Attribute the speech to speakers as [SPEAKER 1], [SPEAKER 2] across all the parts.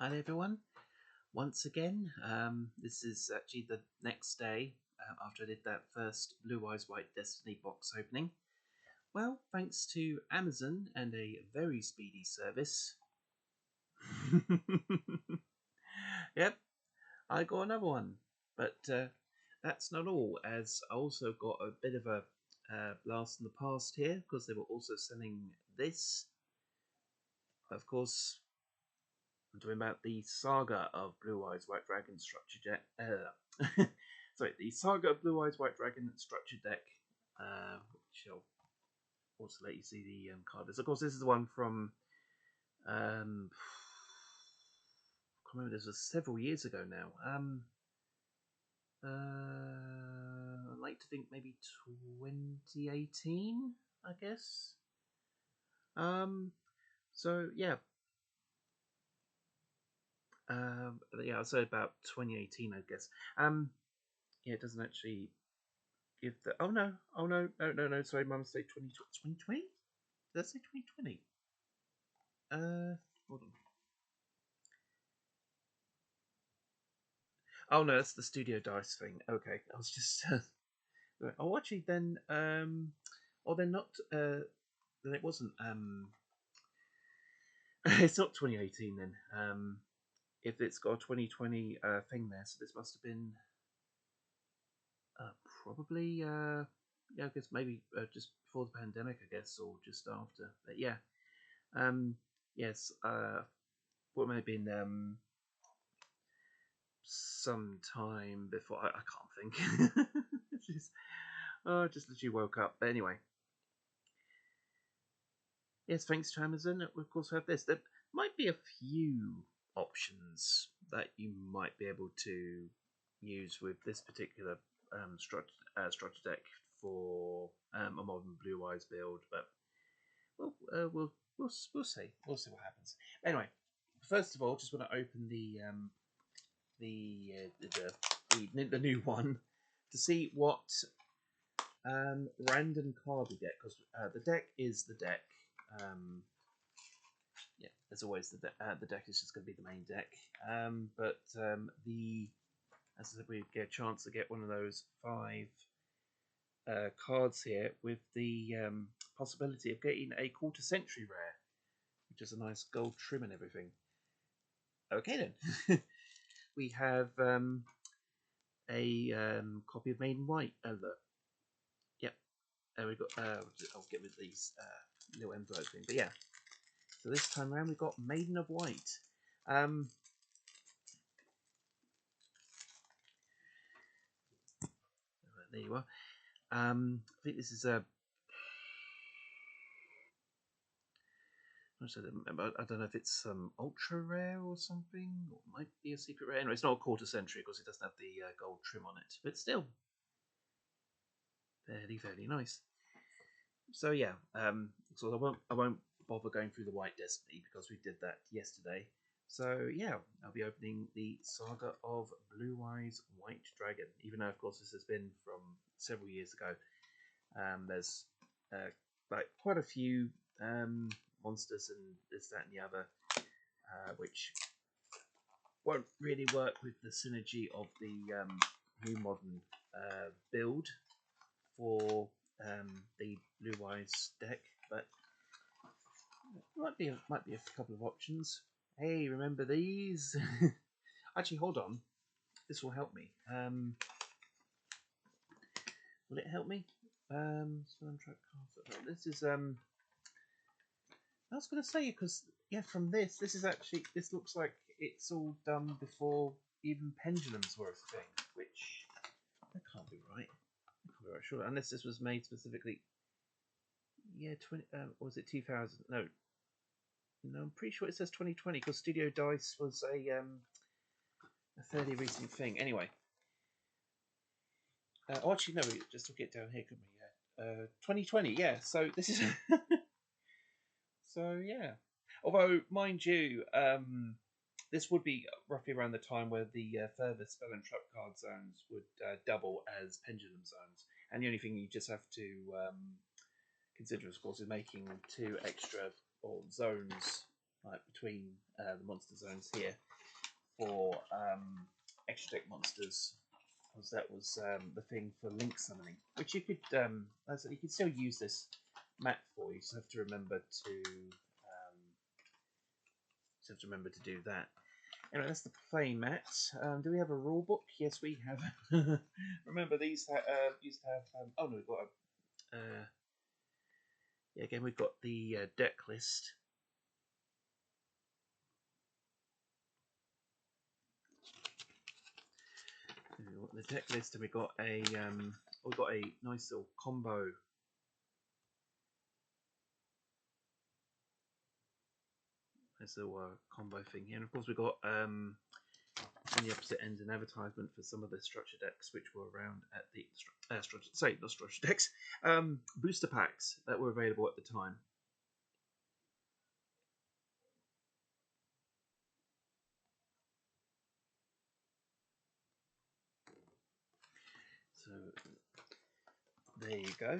[SPEAKER 1] Hi everyone. Once again, this is actually the next day after I did that first Blue Eyes White Destiny box opening. Well, thanks to Amazon and a very speedy service. Yep, I got another one. But that's not all, as I also got a bit of a blast in the past here because they were also selling this. Of course, I'm talking about the Saga of Blue Eyes White Dragon structure deck. Sorry, the Saga of Blue Eyes White Dragon structure deck, which I'll also let you see the card list. Of course, this is the one from. I can't remember. This was several years ago now. I'd like to think maybe 2018, I guess. So yeah, yeah, I'll say about 2018, I guess. Yeah, it doesn't actually give the. Oh no! Sorry, my mistake. 2020. Did I say 2020? Hold on. Oh no, that's the Studio Dice thing. Okay, I was just. Oh, actually, then. Oh, they're not. Then it wasn't. It's not 2018 then. If it's got a 2020 thing there, so this must have been. Probably. Yeah, I guess maybe just before the pandemic, I guess, or just after. But yeah. Yes. What may have been some time before. I can't think. just, oh, I just literally woke up. But anyway, yes, thanks to Amazon, we of course have this. There might be a few options that you might be able to use with this particular structure deck for a modern Blue Eyes build, but we'll see. We'll see what happens. Anyway, first of all, just want to open the new one to see what random card we get, because the deck is the deck. Yeah, as always, the deck is just going to be the main deck. But as I said, we get a chance to get one of those 5 cards here with the possibility of getting a quarter century rare, which is a nice gold trim and everything. Okay then, we have a copy of Maiden White. Yep, there we go. I'll get rid of these little envelope thing. But yeah, so this time around we've got Maiden of White. There you are. I think this is a. I don't know if it's some ultra rare or something, or it might be a secret rare. Anyway, it's not a quarter century because it doesn't have the gold trim on it, but still very nice. So yeah, so I won't bother going through the White Destiny because we did that yesterday. So yeah, I'll be opening the Saga of Blue Eyes White Dragon. Even though, of course, this has been from several years ago. There's like quite a few monsters and this, that, and the other, which won't really work with the synergy of the new modern build for the Blue Eyes deck, but might be a couple of options. Hey, remember these? Actually, hold on. This will help me. Will it help me? Soundtrack cards. This is I was going to say, because yeah, from this is actually, this looks like it's all done before even pendulums were a thing, which that can't be right. That can't be right, sure. Unless this was made specifically. Yeah, 20. Or was it 2000? No, I'm pretty sure it says 2020 because Studio Dice was a fairly recent thing. Anyway, oh, actually, no, we just took it down here, couldn't we? Yeah, 2020. Yeah, so this is. So yeah, although mind you, this would be roughly around the time where the further spell and trap card zones would double as pendulum zones, and the only thing you just have to consider, of course, is making 2 extra or zones like between the monster zones here for extra deck monsters, because that was the thing for link summoning, which you could you could still use this mat for. You just have to remember to do that. Anyway, that's the play mat. Do we have a rule book? Yes, we have. Remember, these used to have. Oh no, we've got a. Yeah, again, we've got the deck list. We've got the deck list, and we've got a nice little combo. There's a combo thing here, and of course we've got on the opposite end an advertisement for some of the structure decks which were around at the not structure decks, booster packs that were available at the time. So there you go.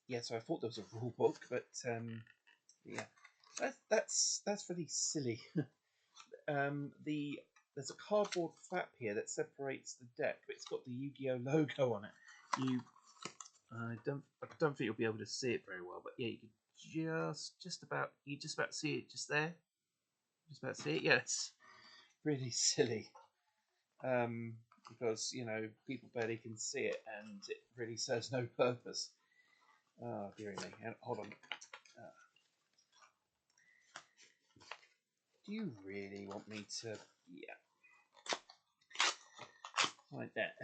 [SPEAKER 1] Yeah, so I thought there was a rule book, but yeah, that's really silly. There's a cardboard flap here that separates the deck, but it's got the Yu-Gi-Oh logo on it. I don't think you'll be able to see it very well, but yeah, you can just about see it just there. Just about see it. Yeah, it's really silly. Because people barely can see it, and it really serves no purpose. Oh, dearie me. Hold on. Do you really want me to? Yeah. Like that.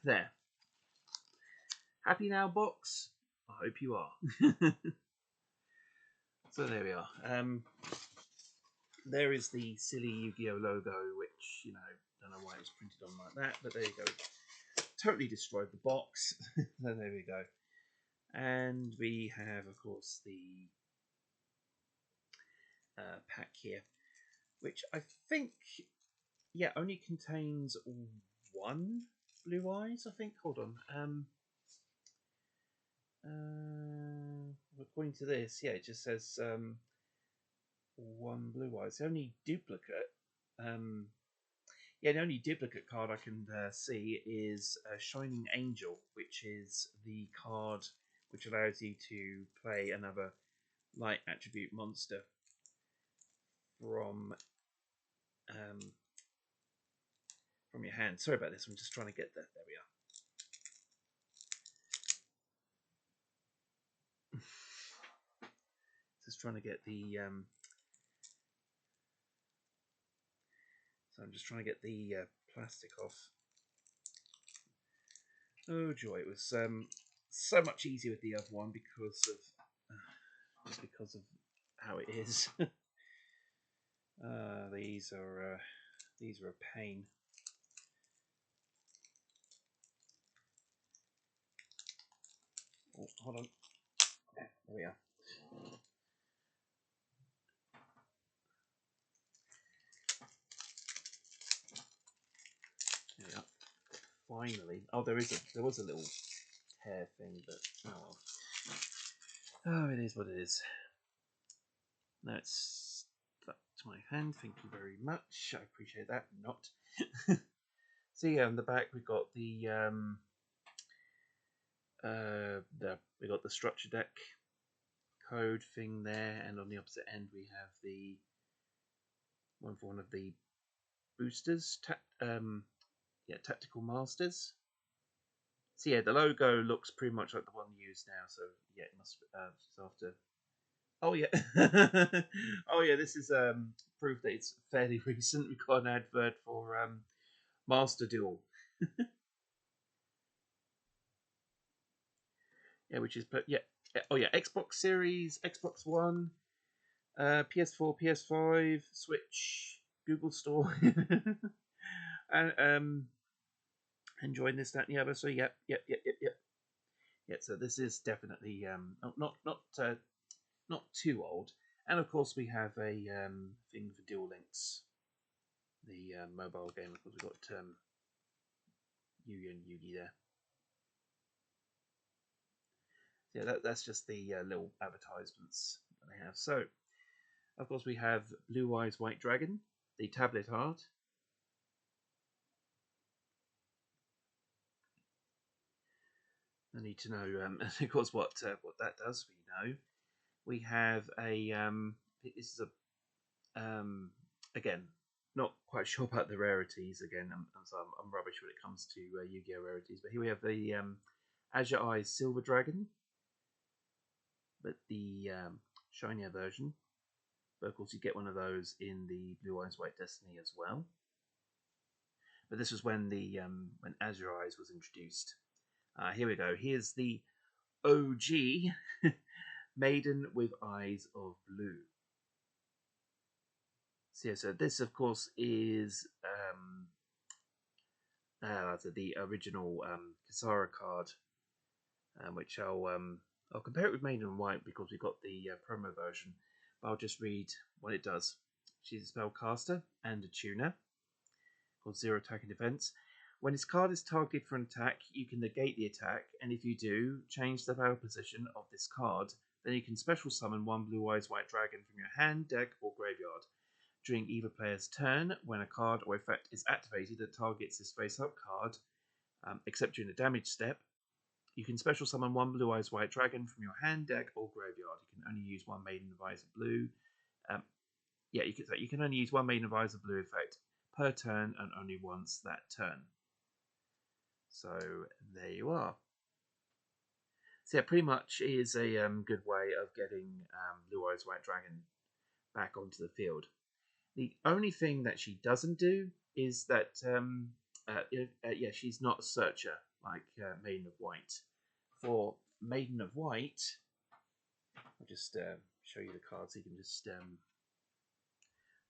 [SPEAKER 1] There. Happy now, box? I hope you are. So there we are. There is the silly Yu-Gi-Oh logo, which, don't know why it was printed on like that, but there you go. Totally destroyed the box. So there we go. And we have, of course, the pack here, which I think, yeah, only contains one Blue Eyes, I think. Hold on. According to this, yeah, it just says one Blue Eyes. The only duplicate, the only duplicate card I can see is Shining Angel, which is the card which allows you to play another light attribute monster um, from your hand. Sorry about this. I'm just trying to get there. There we are. Just trying to get the. So I'm just trying to get the plastic off. Oh joy! It was so much easier with the other one because of how it is. These are a pain. Oh, hold on. There we are. There we are. Finally. Oh, there was a little tear thing, but oh well. Oh, it is what it is. Now it's stuck to my hand. Thank you very much. I appreciate that. Not. So yeah, on the back we've got we got the structure deck code thing there, and on the opposite end we have the one for one of the boosters. Tactical masters. So yeah, the logo looks pretty much like the one used now. So yeah, it must just after. Oh yeah, oh yeah. This is proof that it's fairly recent. We got an advert for Master Duel. Yeah, which is oh yeah, Xbox Series, Xbox One, PS4, PS5, Switch, Google Store, and enjoying this, that, and the other. So yep. Yeah, so this is definitely not too old. And of course, we have a thing for Duel Links, the mobile game. Of course, we've got Yu and Yugi there. So yeah, that's just the little advertisements that they have. So Of course, we have Blue Eyes White Dragon, the tablet art. I need to know, of course, what that does. We know we have a. This is a again, not quite sure about the rarities. Again, I'm rubbish when it comes to Yu-Gi-Oh rarities. But here we have the Azure Eyes Silver Dragon, but the shinier version. But of course, you get one of those in the Blue Eyes White Destiny as well. But this was when the when Azure Eyes was introduced. Here we go. Here's the OG Maiden with Eyes of Blue. So this, of course, is the original Kasara card, which I'll compare it with Maiden in White because we've got the promo version. But I'll just read what it does. She's a spellcaster and a tuner called Zero Attack and Defense. When this card is targeted for an attack, you can negate the attack, and if you do, change the battle position of this card. Then you can special summon one Blue Eyes White Dragon from your hand, deck, or graveyard. During either player's turn, when a card or effect is activated that targets this face-up card, except during the damage step, you can special summon one Blue Eyes White Dragon from your hand, deck, or graveyard. You can only use one Maiden of Eyes of Blue. You can only use one Maiden of Eyes of Blue effect per turn and only once that turn. So there you are. So yeah, pretty much is a good way of getting Blue Eyes White Dragon back onto the field. The only thing that she doesn't do is that she's not a searcher like Maiden of White. For Maiden of White, I'll just show you the cards. So you can just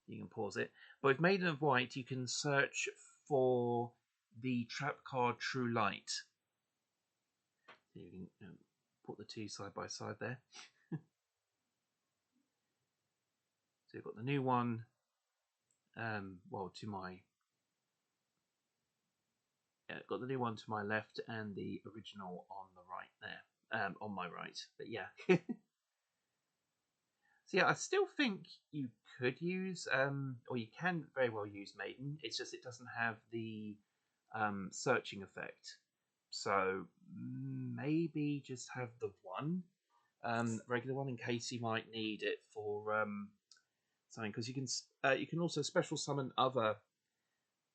[SPEAKER 1] you can pause it. But with Maiden of White, you can search for the trap card True Light. So you can put the two side by side there. So you've got the new one. To my got the new one to my left and the original on the right there. On my right, but yeah. So yeah, I still think you could use, or you can very well use Maiden. It's just it doesn't have the searching effect. So maybe just have the one regular one in case you might need it for something. Because you can also special summon other.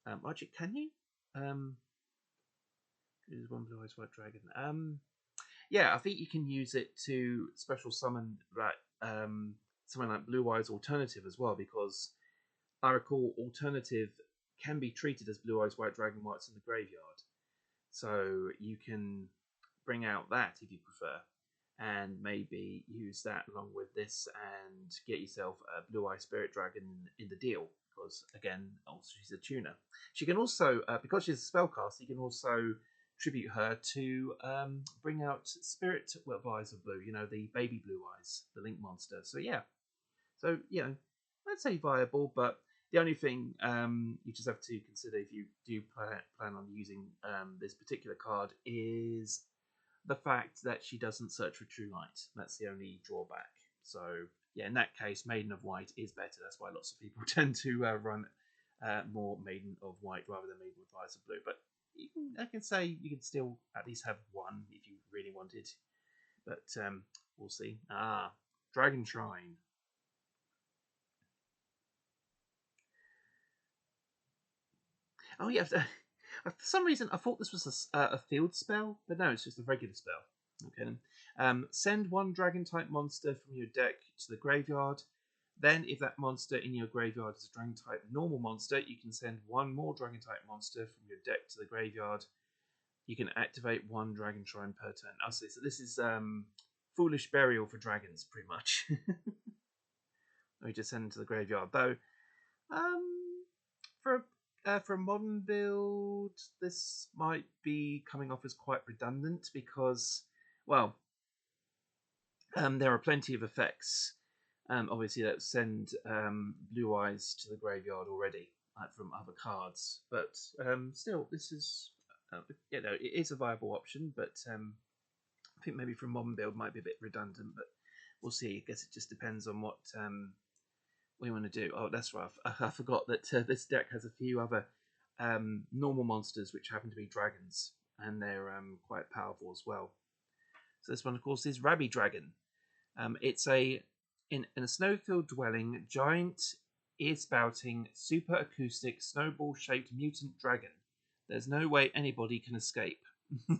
[SPEAKER 1] Actually, can you? Use one Blue Eyes White Dragon. Yeah, I think you can use it to special summon that something like Blue Eyes Alternative as well, because I recall Alternative can be treated as Blue Eyes White Dragon while it's in the graveyard. So you can bring out that if you prefer, and maybe use that along with this and get yourself a Blue Eye Spirit Dragon in the deal. Because again, also she's a tuner. She can also, because she's a spellcaster, you can also tribute her to bring out Spirit Eyes of Blue. You know, the baby Blue Eyes, the Link monster. So yeah, I'd say viable, but the only thing you just have to consider if you do plan on using this particular card is the fact that she doesn't search for True Light. That's the only drawback. So yeah, in that case, Maiden of White is better. That's why lots of people tend to run more Maiden of White rather than Maiden with Eyes of Blue. But I can say you can still at least have one if you really wanted. But we'll see. Dragon Shrine. Oh yeah, for some reason I thought this was a field spell, but no, it's just a regular spell. Okay. Send one dragon type monster from your deck to the graveyard. Then, if that monster in your graveyard is a dragon type normal monster, you can send one more dragon type monster from your deck to the graveyard. You can activate one dragon shrine per turn. Oh, so this is foolish burial for dragons, pretty much. We just send them to the graveyard, though. For a modern build, this might be coming off as quite redundant because, well, there are plenty of effects, obviously, that send Blue Eyes to the graveyard already, like from other cards. But still, this is, it is a viable option. But I think maybe for a modern build might be a bit redundant. But we'll see. I guess it just depends on what we want to do? Oh, that's right. I forgot that this deck has a few other normal monsters which happen to be dragons, and they're quite powerful as well. So this one, of course, is Rabby Dragon. It's in a snowfield dwelling giant ear spouting super acoustic snowball shaped mutant dragon. There's no way anybody can escape. So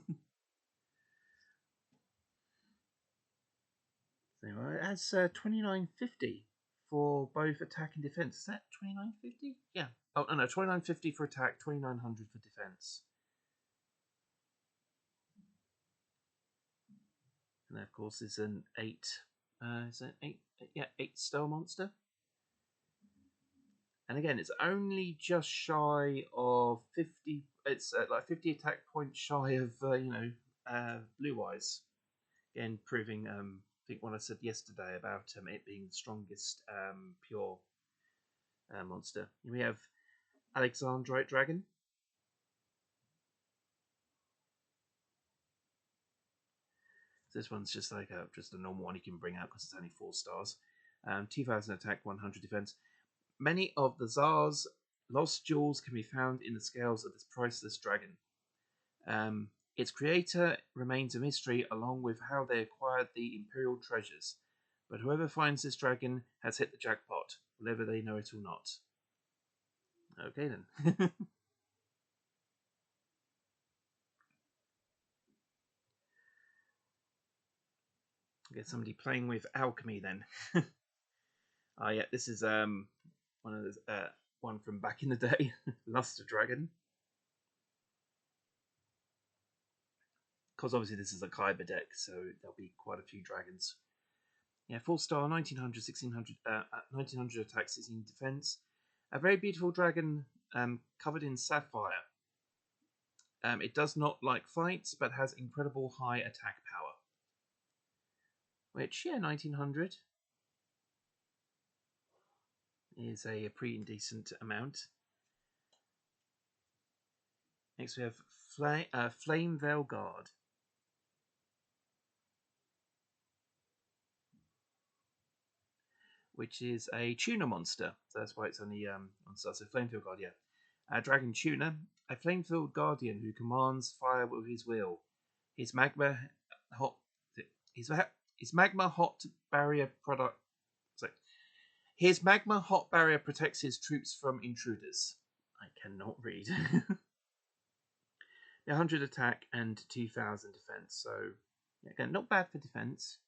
[SPEAKER 1] it has 2950 for both attack and defense. Is that 2950? Yeah. Oh no, 2950 for attack, 2900 for defense. And that, of course, is an 8. Is it 8? Yeah, 8-star monster. And again, it's only just shy of 50. It's like 50 attack points shy of Blue Eyes. Again, proving I think what I said yesterday about it being the strongest pure monster. We have Alexandrite Dragon. So this one's just like just a normal one you can bring out because it's only 4 stars. 2000 attack, 100 defense. Many of the Tsar's lost jewels can be found in the scales of this priceless dragon. Its creator remains a mystery, along with how they acquired the imperial treasures. But whoever finds this dragon has hit the jackpot, whether they know it or not. Okay then. Get somebody playing with alchemy then. Ah, yeah, this is one of the one from back in the day, Luster Dragon. Because obviously this is a Kyber deck, so there'll be quite a few dragons. Yeah, 4-star, 1900, 1600, 1900 attack, 16 defense. A very beautiful dragon covered in sapphire. It does not like fights, but has incredible high attack power. Which, yeah, 1900 is a pretty decent amount. Next we have Flame Veil Guard. Which is a tuna monster. So that's why it's only on stars. So Flame Veil Guard, yeah. Dragon Tuna, a flame-filled guardian who commands fire with his will. His magma hot, his magma hot barrier product. Sorry. His magma hot barrier protects his troops from intruders. I cannot read. 100 attack and 2000 defense. So again, not bad for defense.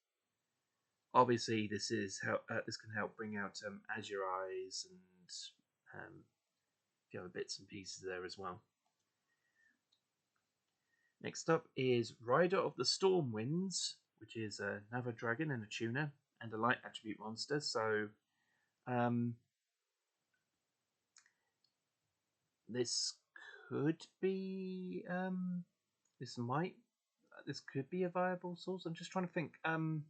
[SPEAKER 1] Obviously, this can help bring out Azure Eyes and a few other bits and pieces there as well. Next up is Rider of the Storm Winds, which is another dragon and a tuna and a light attribute monster. So this could be this could be a viable source. I'm just trying to think. I'm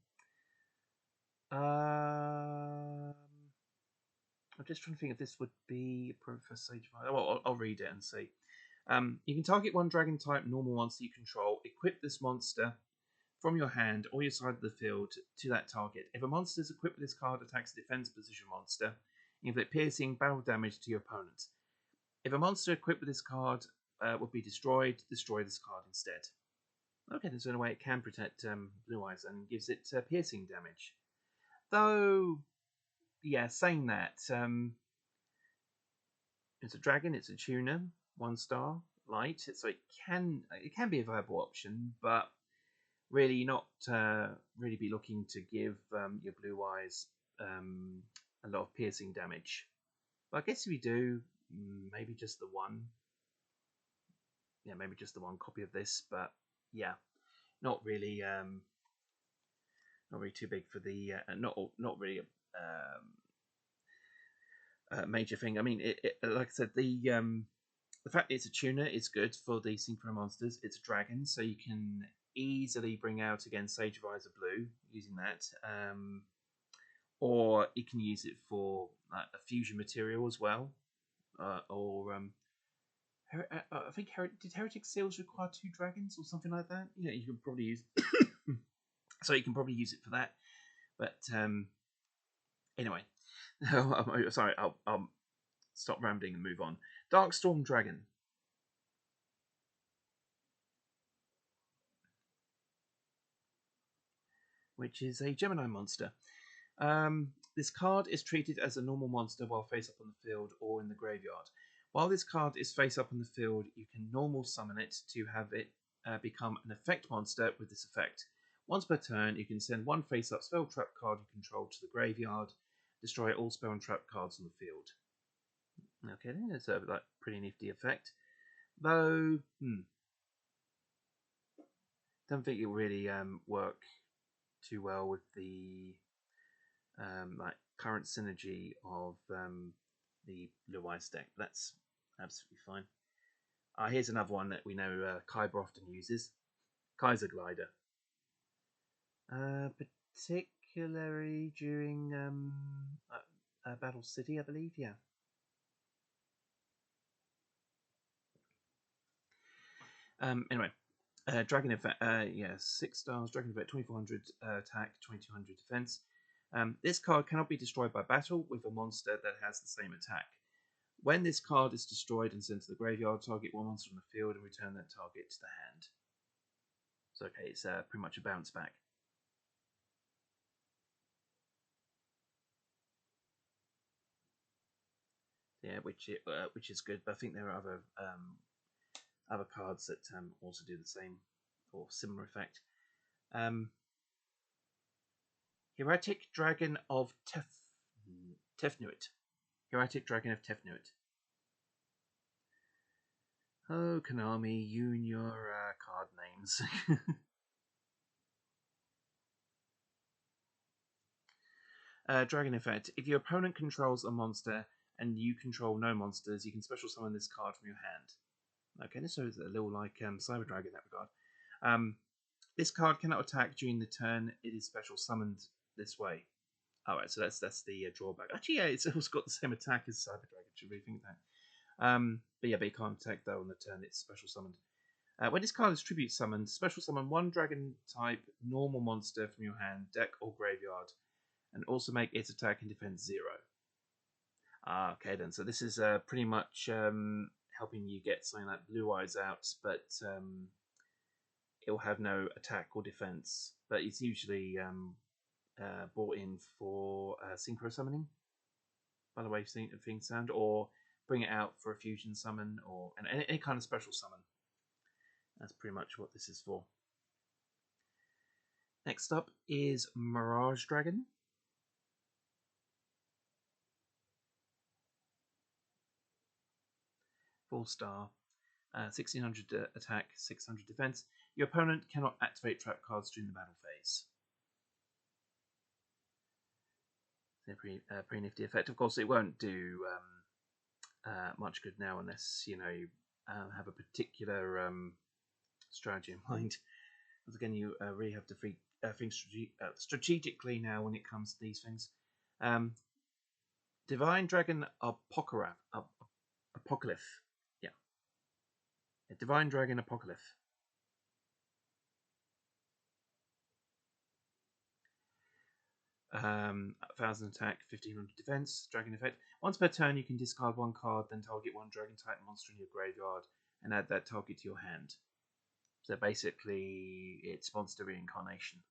[SPEAKER 1] just trying to think if this would be for Sage. Well, I'll read it and see. You can target one dragon type normal monster you control. Equip this monster from your hand or your side of the field to that target. If a monster is equipped with this card, attacks a defense position monster, inflict piercing battle damage to your opponent. If a monster equipped with this card would be destroyed, destroy this card instead. Okay, there's a way it can protect Blue Eyes and gives it piercing damage. Though, yeah, saying that, it's a dragon, it's a tuna, 1-star, light, so it can be a viable option, but really not really be looking to give your Blue Eyes a lot of piercing damage. But I guess if you do, maybe just the one. Yeah, maybe just the one copy of this. But yeah, not really too big for the not really a major thing. I mean, like I said, the fact it's a tuna is good for the synchro monsters. It's a dragon, so you can easily bring out again Sage of Eyes of Blue using that. Or you can use it for a fusion material as well. I think did Heretic Seals require 2 dragons or something like that? Yeah, you can probably use. So you can probably use it for that. But anyway, Sorry, I'll stop rambling and move on. Darkstorm Dragon. Which is a Gemini monster. This card is treated as a normal monster while face up on the field or in the graveyard. While this card is face up on the field, you can normal summon it to have it become an effect monster with this effect. Once per turn, you can send one face up spell trap card you control to the graveyard, destroy all spell and trap cards on the field. Okay, that's a pretty nifty effect. Though, don't think it will really work too well with the current synergy of the Blue Eyes deck. That's absolutely fine. Here's another one that we know Kyber often uses. Kaiser Glider. Particularly during Battle City, I believe, yeah. Anyway, Dragon Effect, 6 stars, Dragon Effect, 2400 attack, 2200 defense. This card cannot be destroyed by battle with a monster that has the same attack. When this card is destroyed and sent to the graveyard, target one monster on the field and return that target to the hand. So, okay, it's pretty much a bounce back. Yeah, which is good. But I think there are other cards that also do the same or similar effect. Hieratic Dragon of Tefnuit. Hieratic Dragon of Tefnuit. Oh, Konami, you and your card names. Dragon Effect. If your opponent controls a monster and you control no monsters, you can special summon this card from your hand. Okay, this is a little like Cyber Dragon in that regard. This card cannot attack during the turn it is special summoned this way. Alright, so that's the drawback. Actually, yeah, it's also got the same attack as Cyber Dragon, should rethink that. But it can't attack though on the turn it's special summoned. When this card is tribute summoned, special summon one dragon type normal monster from your hand, deck, or graveyard, and also make its attack and defense 0. Okay then, so this is pretty much helping you get something like Blue Eyes out, but it will have no attack or defense. But it's usually brought in for synchro summoning, by the way things sound, or bring it out for a fusion summon, or any kind of special summon. That's pretty much what this is for. Next up is Mirage Dragon. 4-star, 1600 attack, 600 defense. Your opponent cannot activate trap cards during the battle phase. Pretty nifty effect. Of course, it won't do much good now unless you have a particular strategy in mind. Because again, you really have to think strategically now when it comes to these things. Divine Dragon Apocalypse. Yeah. Divine Dragon Apocalypse. 1000 attack, 1500 defense, dragon effect. Once per turn, you can discard one card, then target one dragon type monster in your graveyard and add that target to your hand. So basically, it's monster reincarnation.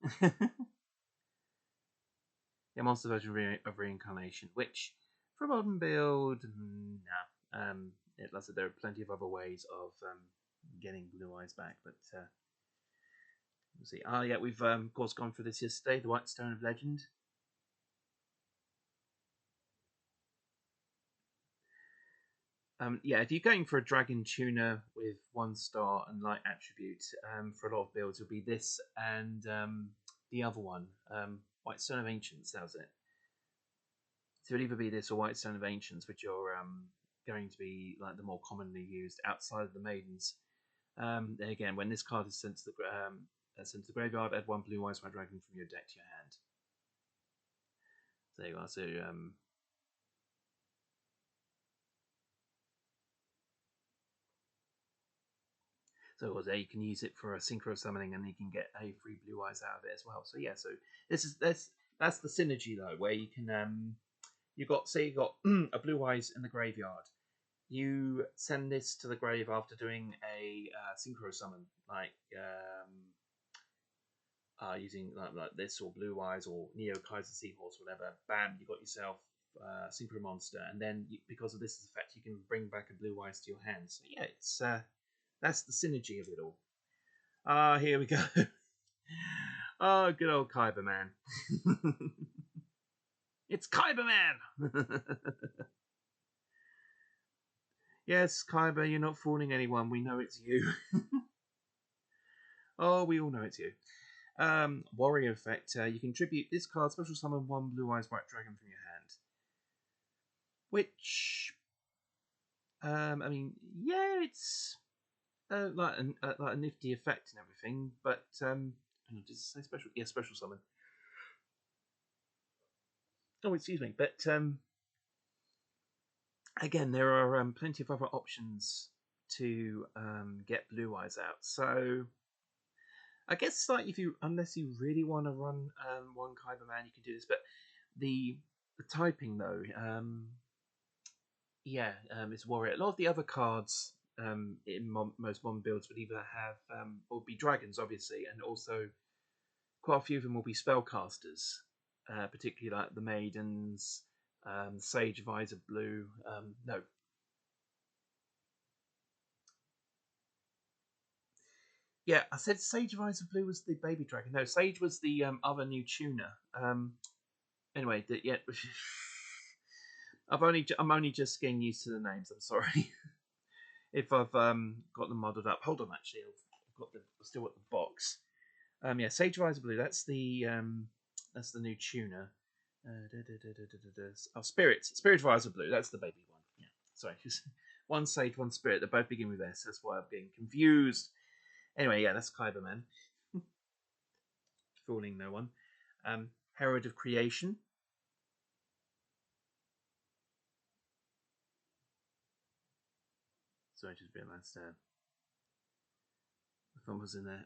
[SPEAKER 1] Yeah, monster version of reincarnation, which for a modern build, nah. Like I said, there are plenty of other ways of getting Blue Eyes back, but we'll see. Yeah, we've of course gone through this yesterday. The White Stone of Legend. Yeah, if you're going for a Dragon Tuner with 1-star and light attribute, for a lot of builds, it'll be this and the other one, White Stone of Ancients, how's it? So it'll either be this or White Stone of Ancients, which are going to be like the more commonly used outside of the Maidens. Then again, when this card is sent to the graveyard, add one Blue Eyes White Dragon from your deck to your hand. So there you are. So So there you can use it for a synchro summoning, and you can get a free Blue Eyes out of it as well. So yeah, so that's the synergy though, where you can you got a Blue Eyes in the graveyard. You send this to the grave after doing a synchro summon, like using like this or Blue Eyes or Neo Kaiser Seahorse, whatever. Bam, you got yourself synchro monster, and then because of this effect, you can bring back a Blue Eyes to your hand. So yeah, it's that's the synergy of it all. Ah, here we go. Oh, good old Kyber Man. It's Kyber Man. Yes, Kyber, you're not fooling anyone. We know it's you. Oh, we all know it's you. Warrior effect. You can tribute this card, special summon one Blue Eyes White Dragon from your hand. Which, I mean, yeah, it's like a nifty effect and everything. But does it say special? Yeah, special summon. Oh, excuse me. But again, there are plenty of other options to get Blue Eyes out. So I guess like if you, unless you really want to run one Kyber Man, you can do this. But the typing though, yeah, it's warrior. A lot of the other cards in most modern builds would either have or be dragons, obviously, and also quite a few of them will be spellcasters, particularly like the maidens, Sage Visor Blue. No, yeah, I said Sage Visor Blue was the baby dragon. No, Sage was the other new tuner. Anyway, yeah. I'm only just getting used to the names. I'm sorry if I've got them muddled up. Hold on, actually, I've still got the box. Yeah, Sage Visor Blue. That's the new tuner. Oh, Spirit Visor Blue. That's the baby one. Yeah, sorry, just one Sage, one Spirit. They both begin with S. That's why I'm getting confused. Anyway, yeah, that's Kyberman. Fooling no one. Herald of Creation. Sorry, just realised the fun was in there.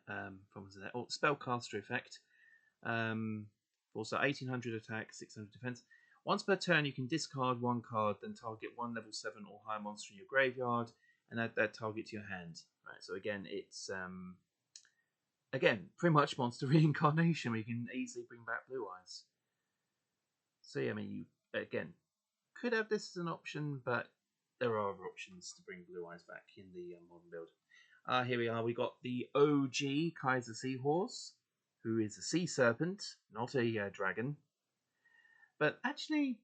[SPEAKER 1] Fun was in there. Oh, Spellcaster effect. Also 1800 attack, 600 defense. Once per turn, you can discard one card, then target one level 7 or higher monster in your graveyard, and add that target to your hand. Right. So again, it's again pretty much monster reincarnation, where you can easily bring back Blue Eyes. So yeah, I mean, you again could have this as an option, but there are other options to bring Blue Eyes back in the modern build. Here we are. We got the OG Kaiser Seahorse, who is a sea serpent, not a dragon. But actually,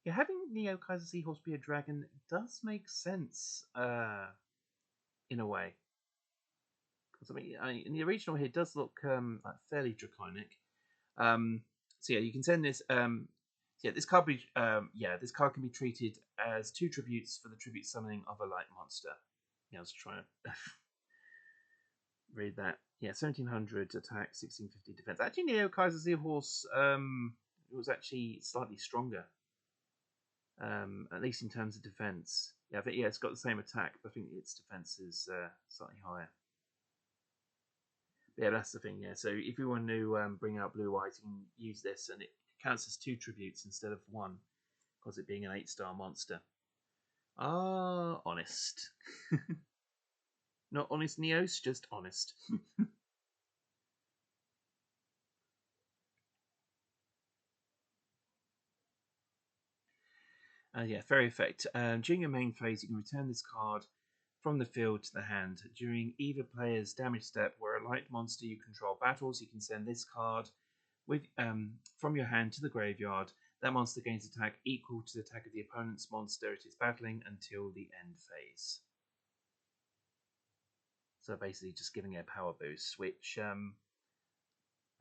[SPEAKER 1] yeah, having Neo Kaiser Seahorse be a dragon does make sense in a way. Because I mean, in the original here, it does look like fairly draconic. So yeah, you can send this. Yeah, this card this card can be treated as two tributes for the tribute summoning of a light monster. Yeah, I was trying to read that. Yeah, 1700 attack, 1650 defense. Actually, Neo Kaiser Seahorse it was actually slightly stronger, at least in terms of defense. Yeah, I think it's got the same attack, but I think its defense is slightly higher. But yeah, that's the thing. Yeah, so if you want to bring out Blue Eyes, you can use this, and it counts as two tributes instead of one, because it being an 8-star monster. Ah, honest. Not honest Neos, just honest. Yeah, fairy effect. During your main phase, you can return this card from the field to the hand. During either player's damage step, where a light monster you control battles, you can send this card with from your hand to the graveyard. That monster gains attack equal to the attack of the opponent's monster it is battling until the end phase. So basically, just giving it a power boost, which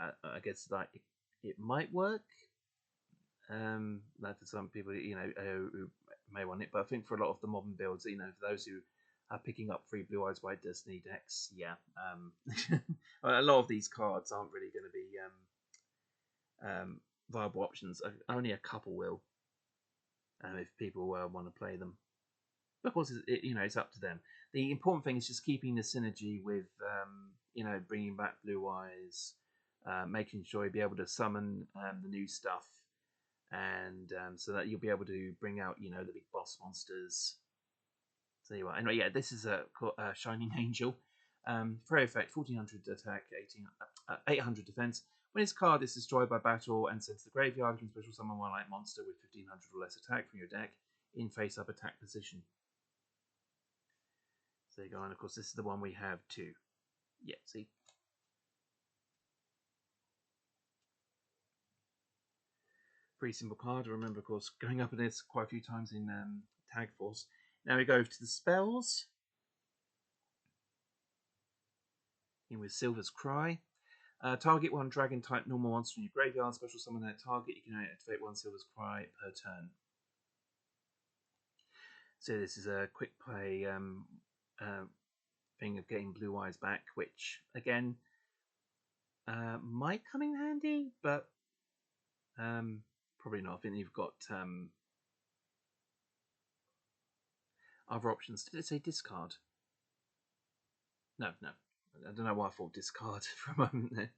[SPEAKER 1] I guess like it might work. Like for some people, who may want it, but I think for a lot of the modern builds, for those who are picking up free Blue Eyes White Destiny decks, yeah, a lot of these cards aren't really going to be viable options. Only a couple will, if people want to play them. But of course, it's up to them. The important thing is just keeping the synergy with, bringing back Blue Eyes, making sure you be able to summon the new stuff, and so that you'll be able to bring out, you know, the big boss monsters. So you are. Anyway, yeah, this is a Shining Angel. For effect, 1400 attack, 800 defense. When his card is destroyed by battle and sent to the graveyard, you can special summon one light monster with 1500 or less attack from your deck in face-up attack position. So there you go, and of course this is the one we have too. Yeah, see? Pretty simple card. I remember, of course, going up against this quite a few times in Tag Force. Now we go to the spells. In with Silver's Cry. Target one dragon type normal monster in your graveyard. Special summon that target. You can activate one Silver's Cry per turn. So this is a quick play thing of getting Blue Eyes back, which again might come in handy, but probably not. I think you've got other options. Did it say discard? No. I don't know why I thought discard for a moment there.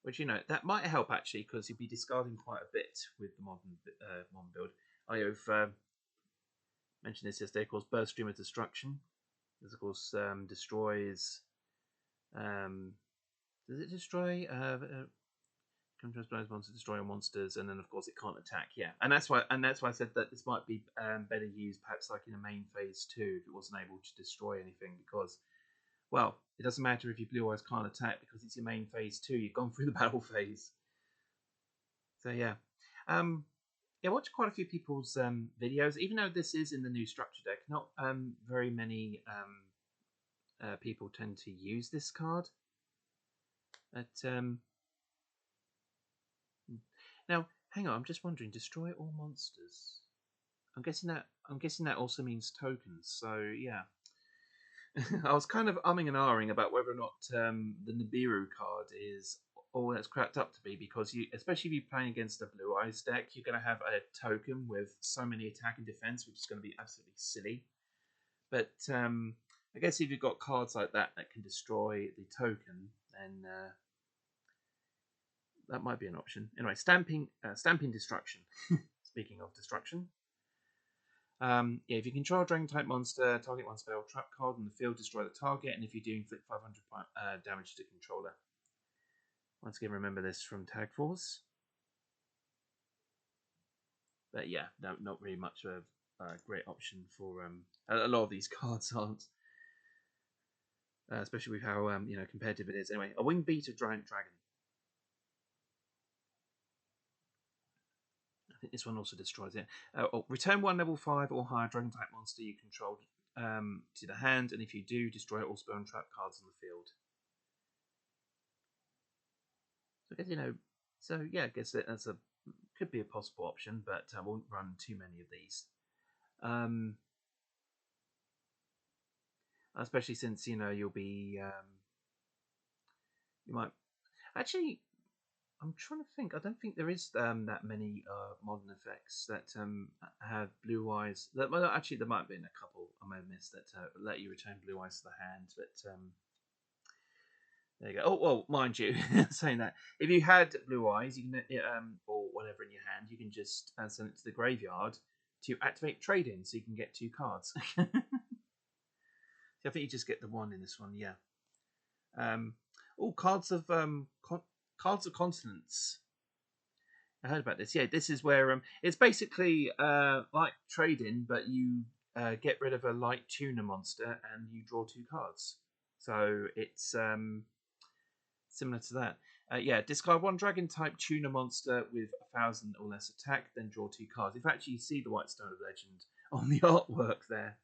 [SPEAKER 1] Which, you know, that might help actually, because you'd be discarding quite a bit with the modern build. I have mentioned this yesterday, of course, Burst Stream of Destruction. This, of course, destroys. Does it destroy? Controls monsters, destroy monsters, and then of course it can't attack. Yeah, and that's why I said that this might be better used, perhaps like in a main phase 2, if it wasn't able to destroy anything, because, well, it doesn't matter if your Blue Eyes can't attack because it's your main phase 2. You've gone through the battle phase. So yeah, yeah, watch quite a few people's videos. Even though this is in the new structure deck, not very many people tend to use this card. But now, hang on. I'm just wondering. Destroy all monsters. I'm guessing that also means tokens. So yeah, I was kind of umming and ahhing about whether or not the Nibiru card is all that's cracked up to be, because you, especially if you're playing against a Blue Eyes deck, you're going to have a token with so many attack and defense, which is going to be absolutely silly. But I guess if you've got cards like that that can destroy the token, then that might be an option. Anyway, stamping destruction. Speaking of destruction, yeah, if you control a dragon type monster, target one spell, trap card in the field, destroy the target, and if you do, inflict 500 damage to the controller. Once again, remember this from Tag Force. But yeah, no, not really much of a great option for a lot of these cards aren't. Especially with how you know, competitive it is. Anyway, a winged beat of giant dragon. I think this one also destroys it. Return one level 5 or higher dragon type monster you control to the hand, and if you do, destroy all spell and trap cards on the field. So I guess, you know, so yeah, I guess that's could be a possible option, but I won't run too many of these. Especially since, you know, you'll be you might actually. I'm trying to think. I don't think there is that many modern effects that have Blue Eyes. Well, actually, there might have been a couple I may have missed that let you return Blue Eyes to the hand. But there you go. Oh, well, mind you, saying that, if you had Blue Eyes, you can or whatever in your hand, you can just send it to the graveyard to activate trade-in, so you can get 2 cards. So I think you just get the 1 in this one. Yeah. Cards of Continents. I heard about this. Yeah, this is where it's basically like trade-in, but you get rid of a light tuner monster and you draw 2 cards. So it's similar to that. Yeah, discard 1 dragon type tuner monster with 1000 or less attack, then draw 2 cards. In fact, you see the White Stone of Legend on the artwork there.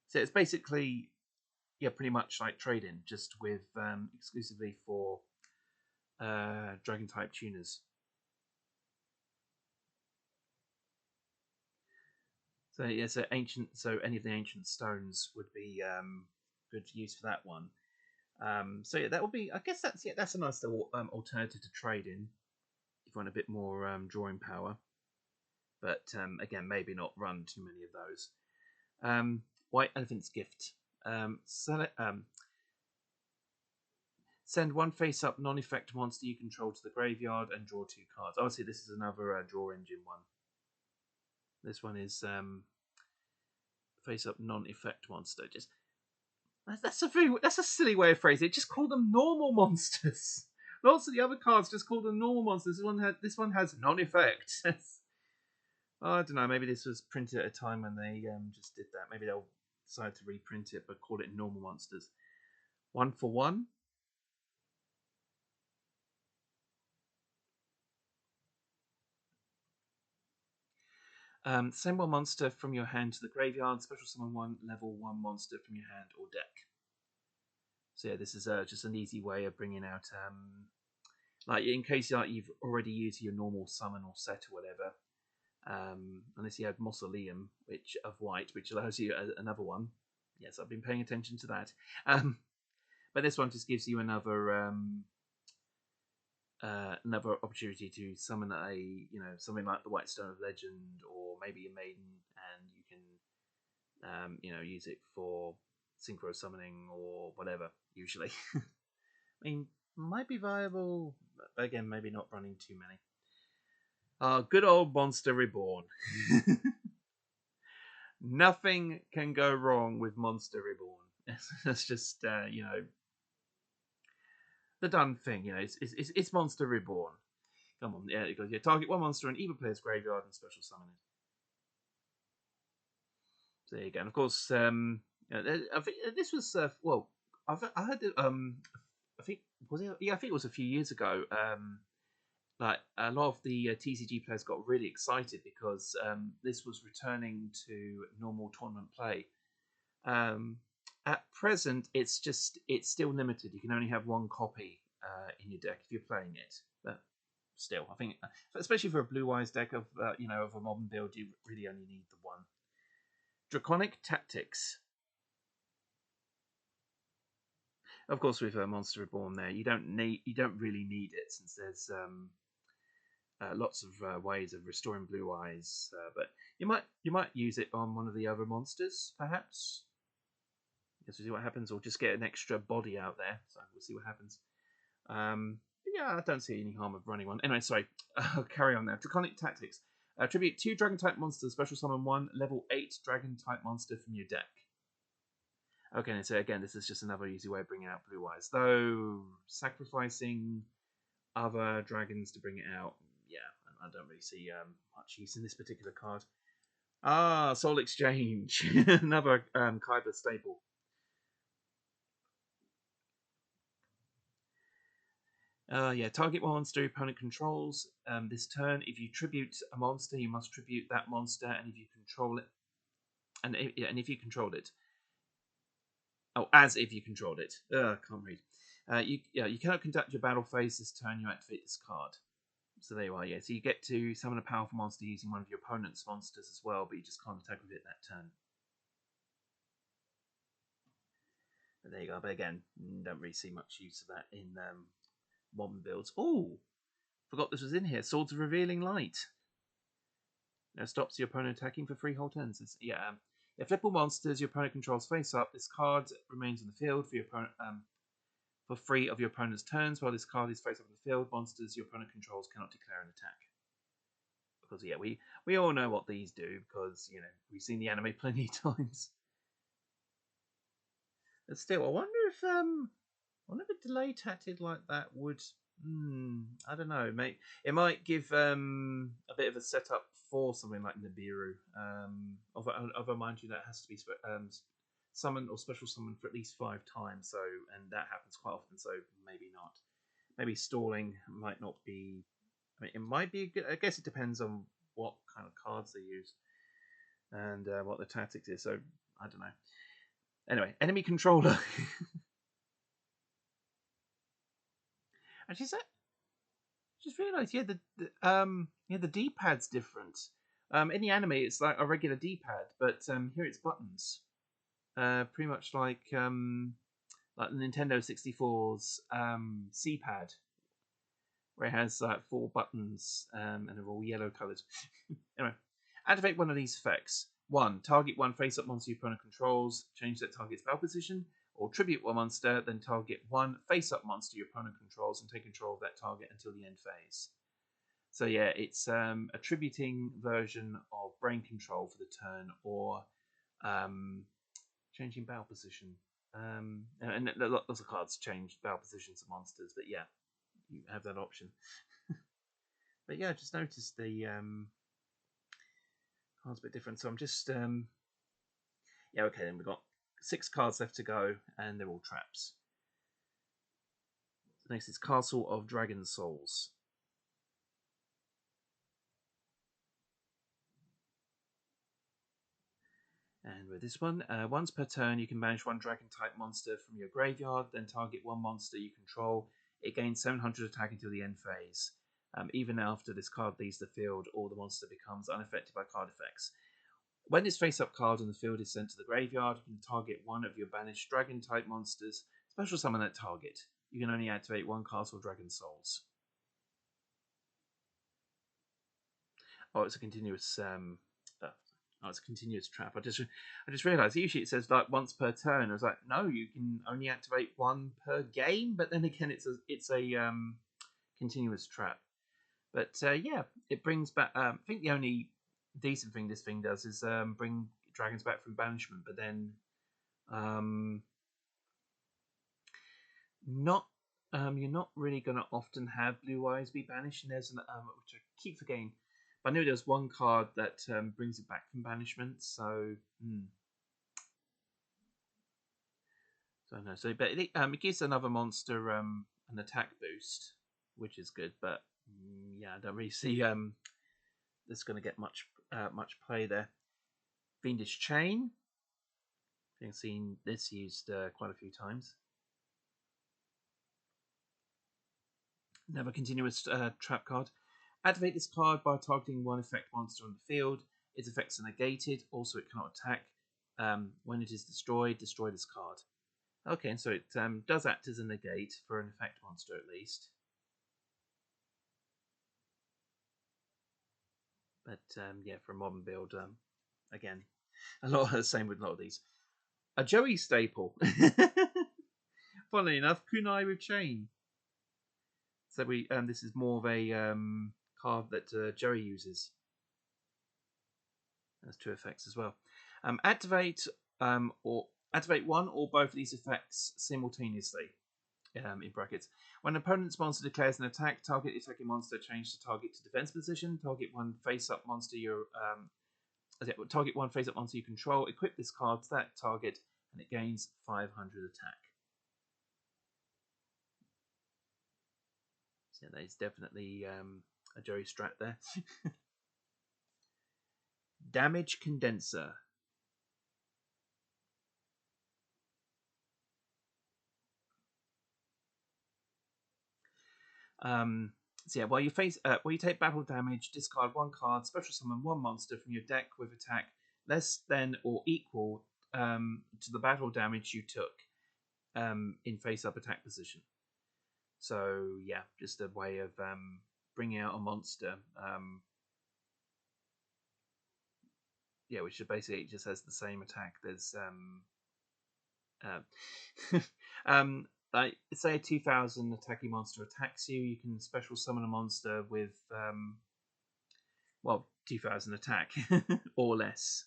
[SPEAKER 1] So it's basically, yeah, pretty much like trade-in, just with exclusively for dragon type tuners. So yeah, so any of the ancient stones would be good use for that one. So yeah, that would be. I guess that's a nice little alternative to trade in if you want a bit more drawing power. But again, maybe not run too many of those. White Elephant's Gift. Send one face-up non-effect monster you control to the graveyard and draw 2 cards. Oh, I see. This is another draw engine one. This one is face-up non-effect monster. Just that's a silly way of phrasing it. Just call them normal monsters. Lots of the other cards just call them normal monsters. This one has non-effect. I don't know. Maybe this was printed at a time when they just did that. Maybe they'll decide to reprint it but call it normal monsters. 1 for 1. Send one monster from your hand to the graveyard. Special summon one level 1 monster from your hand or deck. So yeah, this is just an easy way of bringing out, like in case you've already used your normal summon or set or whatever. Unless you had Mausoleum, which of white, which allows you another one. Yes, I've been paying attention to that. But this one just gives you another opportunity to summon something like the White Stone of Legend, or maybe a Maiden, and you can use it for synchro summoning or whatever. Usually, I mean, might be viable, but again, maybe not running too many. Good old Monster Reborn. Nothing can go wrong with Monster Reborn. That's just the done thing. It's Monster Reborn. Come on, yeah, it goes. Yeah, target one monster in either player's graveyard and special summon it. So there you go. And of course, I think this was I heard I think was it? Yeah, I think it was a few years ago. Like a lot of the TCG players got really excited because this was returning to normal tournament play. At present, it's still limited. You can only have one copy in your deck if you're playing it. But still, I think, especially for a Blue Eyes deck of of a modern build, you really only need the one. Draconic Tactics. Of course, with Monster Reborn, there you don't really need it, since there's lots of ways of restoring Blue Eyes. But you might use it on one of the other monsters, perhaps. Guess we'll see what happens, or just get an extra body out there. So we'll see what happens. Yeah, I don't see any harm of running one. Anyway, sorry. I'll carry on now. Draconic Tactics. Tribute 2 Dragon type monsters. Special summon 1 level 8 Dragon type monster from your deck. Okay, so again, this is just another easy way of bringing out Blue Eyes. Though sacrificing other dragons to bring it out, yeah, I don't really see much use in this particular card. Soul Exchange. Another Kyber staple. Yeah, target one monster your opponent controls. This turn, if you tribute a monster, you must tribute that monster, and if you control it, and if you controlled it, as if you controlled it. I can't read. You cannot conduct your battle phase this turn. You activate this card. So there you are. Yeah, so you get to summon a powerful monster using one of your opponent's monsters as well, but you just can't attack with it that turn. But there you go. But again, don't really see much use of that in modern builds. Oh, forgot this was in here. Swords of Revealing Light. Now stops your opponent attacking for 3 whole turns. If flippable monsters your opponent controls face up, this card remains in the field for your opponent for 3 of your opponent's turns. While this card is face up in the field, monsters your opponent controls cannot declare an attack. Because yeah, we all know what these do, because we've seen the anime plenty of times. But still, I wonder if a delay tactic like that would. I don't know. It might give a bit of a setup for something like Nibiru. Although mind you, that has to be summoned or special summoned for at least 5 times. So, and that happens quite often. So maybe not. Maybe stalling might not be. I mean, it might be good. I guess it depends on what kind of cards they use and what the tactics is. So I don't know. Anyway, enemy controller. Actually, just realised, the D-pad's different. In the anime, it's like a regular D-pad, but here it's buttons. Pretty much like the Nintendo 64's C-pad, where it has 4 buttons and they're all yellow coloured. Anyway, activate one of these effects. 1. Target one face-up monster your opponent controls. Change that target's battle position. or tribute one monster, then target one face-up monster your opponent controls and take control of that target until the end phase. So yeah, it's a tributing version of brain control for the turn, or changing battle position. And lots of cards change battle positions of monsters, but yeah, you have that option. But yeah, I just noticed the cards a bit different. So I'm just yeah, okay, then we've got 6 cards left to go, and they're all traps. So next is Castle of Dragon Souls. And with this one, once per turn, you can banish one dragon-type monster from your graveyard, then target one monster you control. It gains 700 attack until the end phase. Even after this card leaves the field, or the monster becomes unaffected by card effects. When this face-up card on the field is sent to the graveyard, you can target one of your banished dragon-type monsters, special summon that target. You can only activate one Castle Dragon Souls. Oh, it's a continuous oh, it's a continuous trap. I just realised usually it says like once per turn. I was like, no, you can only activate one per game. But then again, it's a continuous trap. But yeah, it brings back. I think the only decent thing this thing does is bring dragons back from banishment. But then, not you're not really going to often have blue eyes be banished. And there's an which I keep forgetting. But I knew there was one card that brings it back from banishment. So. So no, so but it gives another monster an attack boost, which is good. But yeah, I don't really see that's going to get much play there. Fiendish Chain. I've seen this used quite a few times. Another continuous trap card. Activate this card by targeting one effect monster on the field. Its effects are negated. Also, it cannot attack. When it is destroyed, destroy this card. Okay, and so it does act as a negate for an effect monster at least. But yeah, for a modern build, again, a lot of the same with a lot of these. A Joey staple. Funnily enough, Kunai with Chain. So we this is more of a card that Joey uses. Has 2 effects as well. Activate one or both of these effects simultaneously. In brackets. When an opponent's monster declares an attack, target the attacking monster change the target to defense position. Target one face-up monster target one face-up monster you control. Equip this card to that target, and it gains 500 attack. So that is definitely a Joey strat there. Damage Condenser. So yeah, while you take battle damage, discard one card, special summon one monster from your deck with attack less than or equal to the battle damage you took in face-up attack position. So yeah, just a way of bringing out a monster. Yeah, which is basically just has the same attack. There's like say a 2000 attacking monster attacks you, you can special summon a monster with 2000 attack or less.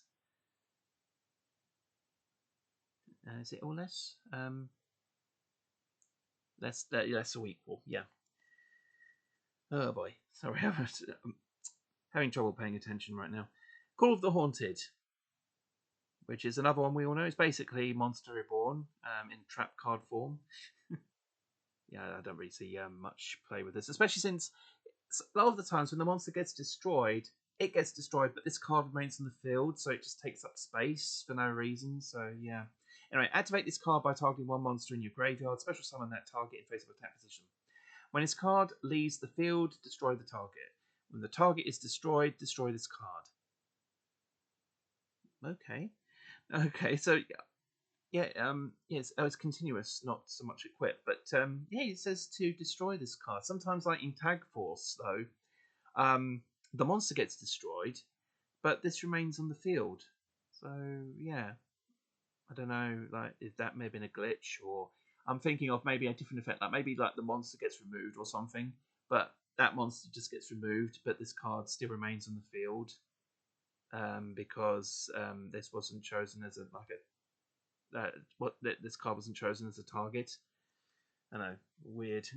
[SPEAKER 1] Is it or less? Less or equal, yeah. Oh boy, sorry, I'm having trouble paying attention right now. Call of the Haunted, which is another one we all know. It's basically Monster Reborn in trap card form. Yeah, I don't really see much play with this, especially since a lot of the times when the monster gets destroyed, it gets destroyed, but this card remains in the field, so it just takes up space for no reason. So yeah. Anyway, activate this card by targeting one monster in your graveyard. Special summon that target in face-up attack position. When this card leaves the field, destroy the target. When the target is destroyed, destroy this card. Okay. So yeah, it's continuous, not so much equip. But yeah, it says to destroy this card. Sometimes, like in Tag Force, though, the monster gets destroyed, but this remains on the field. So yeah, I don't know, like if that may have been a glitch, or I'm thinking of maybe a different effect, like maybe like the monster gets removed or something, but that monster just gets removed, but this card still remains on the field because this wasn't chosen as a this card wasn't chosen as a target. I know, weird.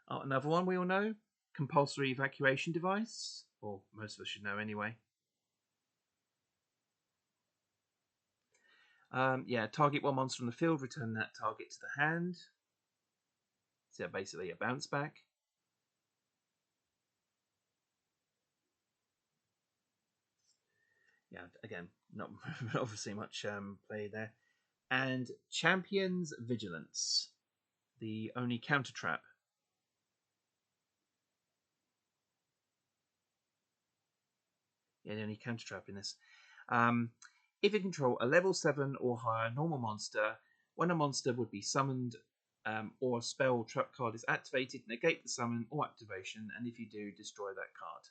[SPEAKER 1] Oh, another one we all know: compulsory evacuation device, or most of us should know anyway. Yeah, target one monster on the field, return that target to the hand. So basically a bounce back. Yeah, again, not obviously much play there. And Champion's Vigilance, the only counter trap. Yeah, the only counter trap in this. Um, if you control a level 7 or higher normal monster, when a monster would be summoned or a spell trap card is activated, negate the summon or activation, and if you do, destroy that card.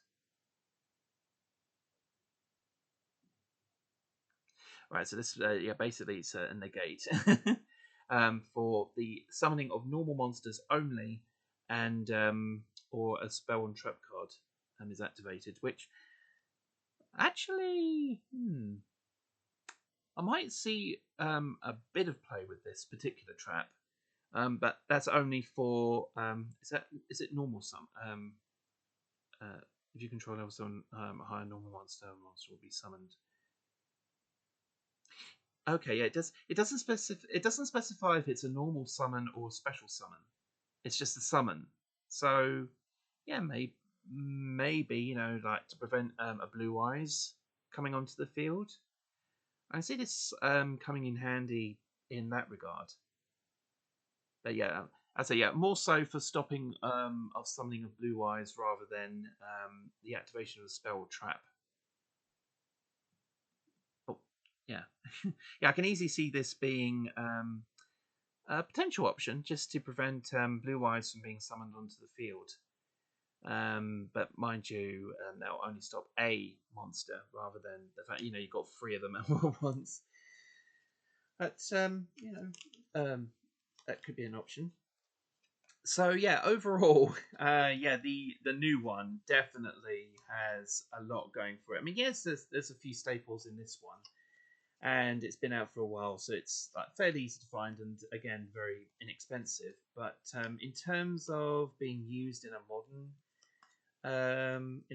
[SPEAKER 1] Right, so this yeah, basically it's a negate for the summoning of normal monsters only, and or a spell and trap card is activated, which actually I might see a bit of play with this particular trap, but that's only for is it normal sum if you control level some a higher normal monster, monster will be summoned. Okay, yeah, it doesn't specify if it's a normal summon or a special summon. It's just a summon. So yeah, maybe like to prevent a blue eyes coming onto the field. I see this coming in handy in that regard. But yeah, I say yeah, more so for stopping of summoning of blue eyes rather than the activation of the spell trap. Oh, yeah, yeah, I can easily see this being a potential option just to prevent blue eyes from being summoned onto the field. But mind you, they'll only stop a monster rather than the fact you've got three of them at once. But that could be an option. So yeah, overall, yeah, the new one definitely has a lot going for it. I mean, yes, there's a few staples in this one, and it's been out for a while, so it's like fairly easy to find and again very inexpensive. But in terms of being used in a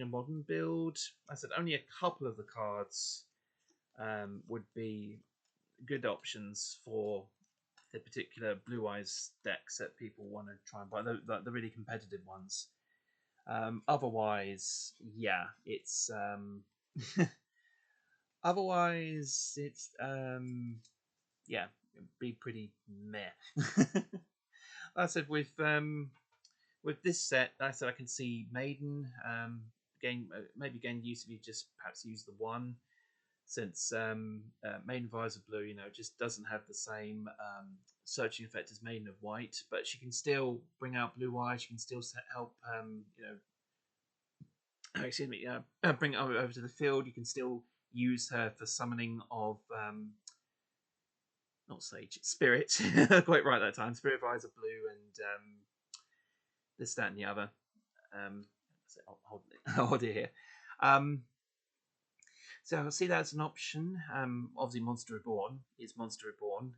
[SPEAKER 1] modern build, I said only a couple of the cards would be good options for the particular Blue Eyes decks that people want to try and buy, the really competitive ones. Otherwise, yeah, it's otherwise it's yeah, it'd be pretty meh. I said with this set, I said I can see Maiden getting maybe getting used if you just perhaps use the one, since Maiden Visor Blue, just doesn't have the same searching effect as Maiden of White, but she can still bring out blue eyes. She can still help, excuse me, bring it over to the field. You can still use her for summoning of not Sage, Spirit. Quite right that time. Spirit Visor Blue and this, that, and the other. Hold it here. So I see that as an option. Obviously, Monster Reborn is Monster Reborn.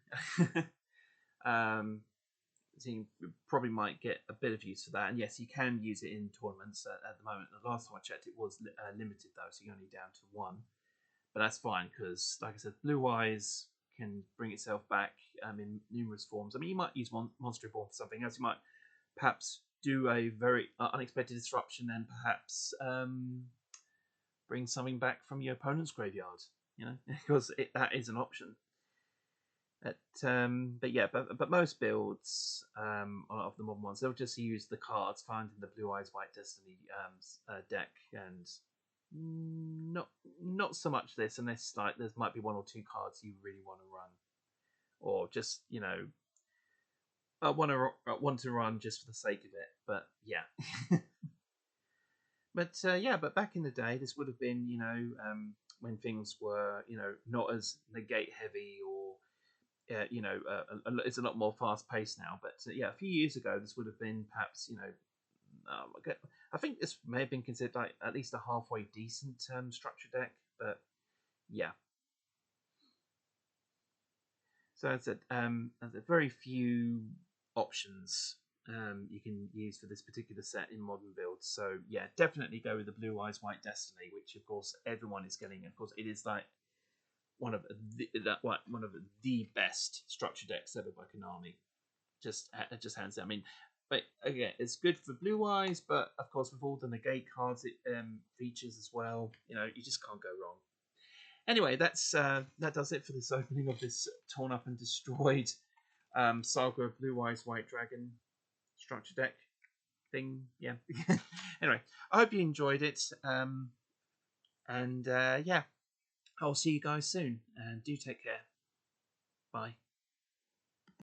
[SPEAKER 1] So you probably might get a bit of use for that. And yes, you can use it in tournaments at the moment. The last time I checked, it was limited though, so you're only down to one. But that's fine because, like I said, Blue Eyes can bring itself back in numerous forms. I mean, you might use Monster Reborn for something else. You might perhaps do a very unexpected disruption and perhaps bring something back from your opponent's graveyard. Because that is an option. But yeah, but most builds of the modern ones, they'll just use the cards found in the Blue Eyes White Destiny deck, and not so much this, unless like there might be one or two cards you really want to run, or just want to run just for the sake of it. But yeah. But yeah, but back in the day, this would have been when things were, not as negate heavy, or it's a lot more fast paced now. But yeah, a few years ago, this would have been perhaps, I think this may have been considered like at least a halfway decent structure deck. But yeah, so as a very few options you can use for this particular set in modern builds. So yeah, definitely go with the Blue Eyes White Destiny, which of course everyone is getting. Of course, it is like one of the best structure decks ever by Konami. Just hands down. I mean, but again, it's good for Blue Eyes, but of course with all the negate cards it features as well, you just can't go wrong. Anyway, that does it for this opening of this torn up and destroyed Saga of Blue Eyes White Dragon structure deck thing. Yeah. Anyway, I hope you enjoyed it. And yeah, I'll see you guys soon. And do take care. Bye.